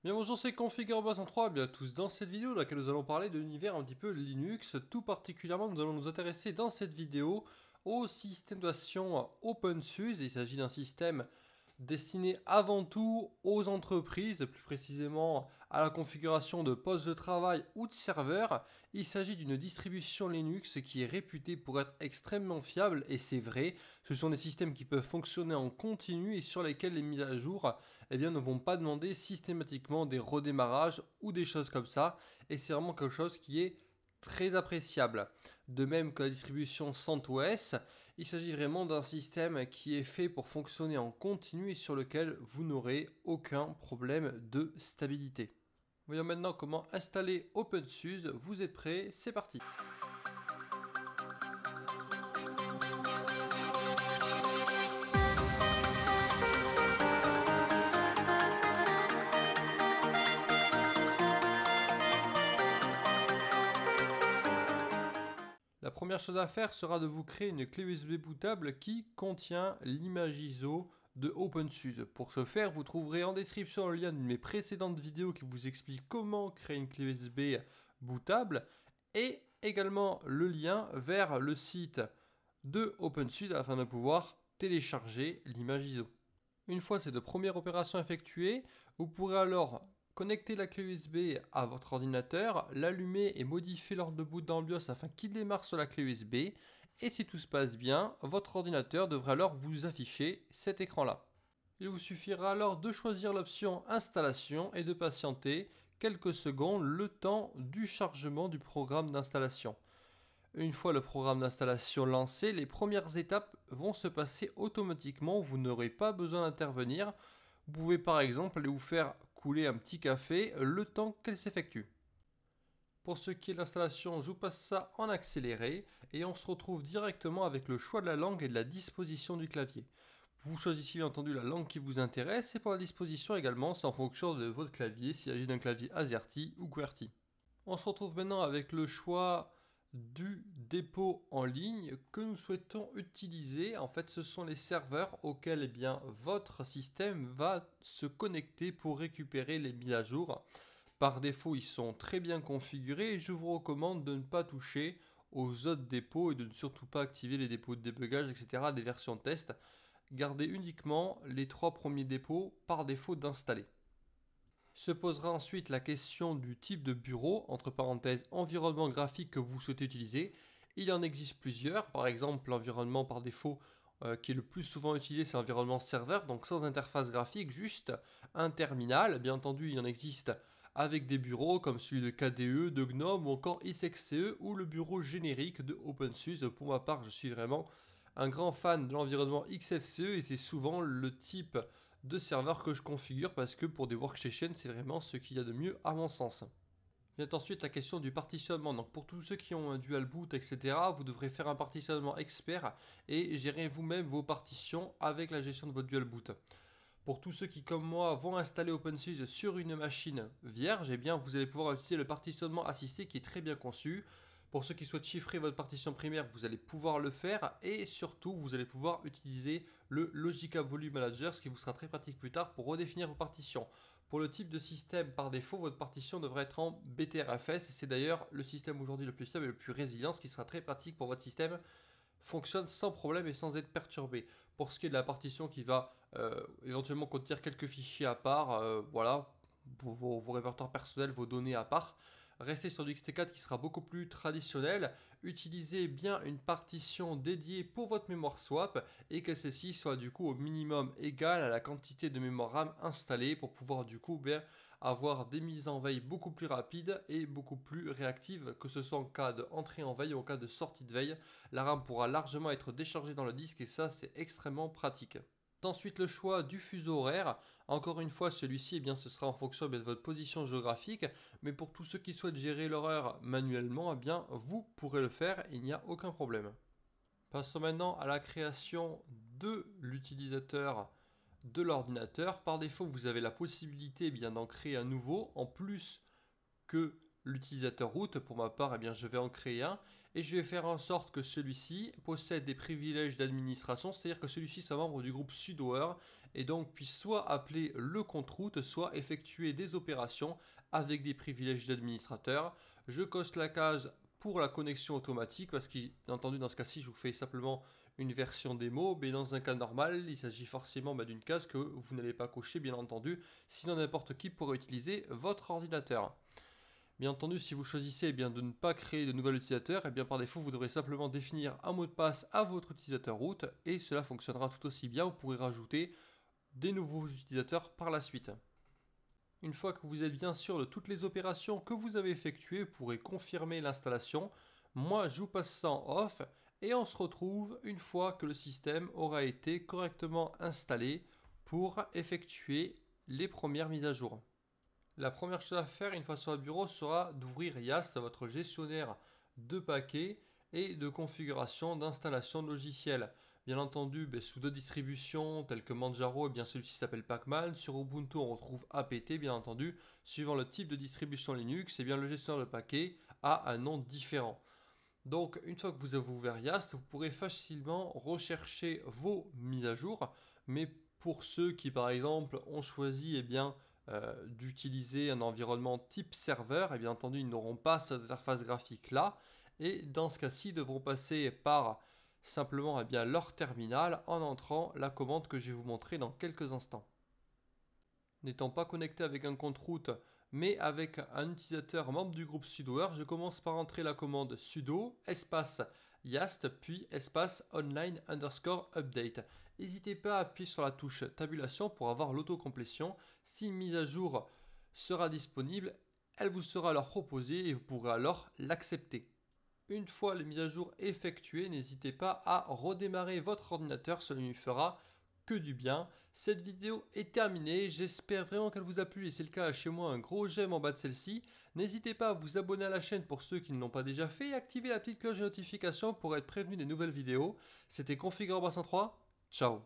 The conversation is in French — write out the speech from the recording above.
Bien bonjour, c'est Config3. Bien tous dans cette vidéo dans laquelle nous allons parler de l'univers un petit peu Linux. Tout particulièrement, nous allons nous intéresser dans cette vidéo au système d'exploitation OpenSUSE. Il s'agit d'un système destiné avant tout aux entreprises, plus précisément à la configuration de postes de travail ou de serveurs. Il s'agit d'une distribution Linux qui est réputée pour être extrêmement fiable, et c'est vrai. Ce sont des systèmes qui peuvent fonctionner en continu et sur lesquels les mises à jour ne vont pas demander systématiquement des redémarrages ou des choses comme ça, et c'est vraiment quelque chose qui est très appréciable. De même que la distribution CentOS, il s'agit vraiment d'un système qui est fait pour fonctionner en continu et sur lequel vous n'aurez aucun problème de stabilité. Voyons maintenant comment installer OpenSUSE. Vous êtes prêts? C'est parti. La première chose à faire sera de vous créer une clé USB bootable qui contient l'image ISO de OpenSUSE. Pour ce faire, vous trouverez en description le lien de mes précédentes vidéos qui vous explique comment créer une clé USB bootable et également le lien vers le site de OpenSUSE afin de pouvoir télécharger l'image ISO. Une fois ces deux premières opérations effectuées, vous pourrez alors connecter la clé USB à votre ordinateur, l'allumer et modifier l'ordre de boot dans BIOS afin qu'il démarre sur la clé USB. Et si tout se passe bien, votre ordinateur devrait alors vous afficher cet écran-là. Il vous suffira alors de choisir l'option installation et de patienter quelques secondes le temps du chargement du programme d'installation. Une fois le programme d'installation lancé, les premières étapes vont se passer automatiquement, vous n'aurez pas besoin d'intervenir. Vous pouvez par exemple aller vous faire couler un petit café le temps qu'elle s'effectue. Pour ce qui est de l'installation, je vous passe ça en accéléré et on se retrouve directement avec le choix de la langue et de la disposition du clavier. Vous choisissez bien entendu la langue qui vous intéresse et pour la disposition également, c'est en fonction de votre clavier, s'il s'agit d'un clavier AZERTY ou QWERTY. On se retrouve maintenant avec le choix du dépôt en ligne que nous souhaitons utiliser. En fait, ce sont les serveurs auxquels votre système va se connecter pour récupérer les mises à jour. Par défaut, ils sont très bien configurés et je vous recommande de ne pas toucher aux autres dépôts et de ne surtout pas activer les dépôts de débugage, etc. des versions test. Gardez uniquement les 3 premiers dépôts par défaut d'installer. Se posera ensuite la question du type de bureau, entre parenthèses environnement graphique que vous souhaitez utiliser. Il en existe plusieurs, par exemple l'environnement par défaut qui est le plus souvent utilisé, c'est l'environnement serveur, donc sans interface graphique, juste un terminal. Bien entendu, il en existe avec des bureaux comme celui de KDE, de GNOME ou encore XFCE ou le bureau générique de OpenSUSE. Pour ma part, je suis vraiment un grand fan de l'environnement XFCE et c'est souvent le type de serveur que je configure parce que pour des workstations, c'est vraiment ce qu'il y a de mieux à mon sens. Vient ensuite la question du partitionnement. Donc pour tous ceux qui ont un dual boot, etc., vous devrez faire un partitionnement expert et gérer vous-même vos partitions avec la gestion de votre dual boot. Pour tous ceux qui, comme moi, vont installer OpenSUSE sur une machine vierge, vous allez pouvoir utiliser le partitionnement assisté qui est très bien conçu. Pour ceux qui souhaitent chiffrer votre partition primaire, vous allez pouvoir le faire et surtout, vous allez pouvoir utiliser le Logica Volume Manager, ce qui vous sera très pratique plus tard pour redéfinir vos partitions. Pour le type de système, par défaut, votre partition devrait être en BTRFS et c'est d'ailleurs le système aujourd'hui le plus fiable et le plus résilient, ce qui sera très pratique pour votre système fonctionne sans problème et sans être perturbé. Pour ce qui est de la partition qui va éventuellement contenir quelques fichiers à part, voilà, vos répertoires personnels, vos données à part, restez sur du XT4 qui sera beaucoup plus traditionnel. Utilisez bien une partition dédiée pour votre mémoire swap et que celle-ci soit du coup au minimum égale à la quantité de mémoire RAM installée pour pouvoir du coup avoir des mises en veille beaucoup plus rapides et beaucoup plus réactives, que ce soit en cas d'entrée en veille ou en cas de sortie de veille. La RAM pourra largement être déchargée dans le disque et ça c'est extrêmement pratique. Ensuite le choix du fuseau horaire. Encore une fois, celui-ci, ce sera en fonction de votre position géographique, mais pour tous ceux qui souhaitent gérer leur heure manuellement, vous pourrez le faire, il n'y a aucun problème. Passons maintenant à la création de l'utilisateur de l'ordinateur. Par défaut, vous avez la possibilité d'en créer un nouveau, en plus que l'utilisateur root. Pour ma part, je vais en créer un et je vais faire en sorte que celui-ci possède des privilèges d'administration, c'est-à-dire que celui-ci soit membre du groupe sudoer et donc puisse soit appeler le compte route, soit effectuer des opérations avec des privilèges d'administrateur. Je coche la case pour la connexion automatique parce que, bien entendu, dans ce cas-ci, je vous fais simplement une version démo, mais dans un cas normal, il s'agit forcément d'une case que vous n'allez pas cocher, bien entendu, sinon n'importe qui pourrait utiliser votre ordinateur. Bien entendu, si vous choisissez de ne pas créer de nouvel utilisateur, par défaut, vous devrez simplement définir un mot de passe à votre utilisateur root et cela fonctionnera tout aussi bien. Vous pourrez rajouter des nouveaux utilisateurs par la suite. Une fois que vous êtes bien sûr de toutes les opérations que vous avez effectuées, vous pourrez confirmer l'installation. Moi, je vous passe ça en off et on se retrouve une fois que le système aura été correctement installé pour effectuer les premières mises à jour. La première chose à faire une fois sur le bureau sera d'ouvrir Yast, votre gestionnaire de paquets et de configuration d'installation de logiciels. Bien entendu, sous d'autres distributions telles que Manjaro, celui-ci s'appelle Pacman. Sur Ubuntu, on retrouve apt, bien entendu. Suivant le type de distribution Linux, le gestionnaire de paquets a un nom différent. Donc, une fois que vous avez ouvert Yast, vous pourrez facilement rechercher vos mises à jour. Mais pour ceux qui, par exemple, ont choisi d'utiliser un environnement type serveur, et bien entendu, ils n'auront pas cette interface graphique là. Et dans ce cas-ci, ils devront passer par simplement leur terminal en entrant la commande que je vais vous montrer dans quelques instants. N'étant pas connecté avec un compte root, mais avec un utilisateur membre du groupe sudoer, je commence par entrer la commande sudo espace yast puis espace online underscore update. N'hésitez pas à appuyer sur la touche tabulation pour avoir l'autocomplétion. Si une mise à jour sera disponible, elle vous sera alors proposée et vous pourrez alors l'accepter. Une fois les mises à jour effectuées, n'hésitez pas à redémarrer votre ordinateur, cela ne lui fera que du bien. Cette vidéo est terminée, j'espère vraiment qu'elle vous a plu et c'est le cas, chez moi un gros j'aime en bas de celle-ci. N'hésitez pas à vous abonner à la chaîne pour ceux qui ne l'ont pas déjà fait et activer la petite cloche de notification pour être prévenu des nouvelles vidéos. C'était Configure 303, ciao.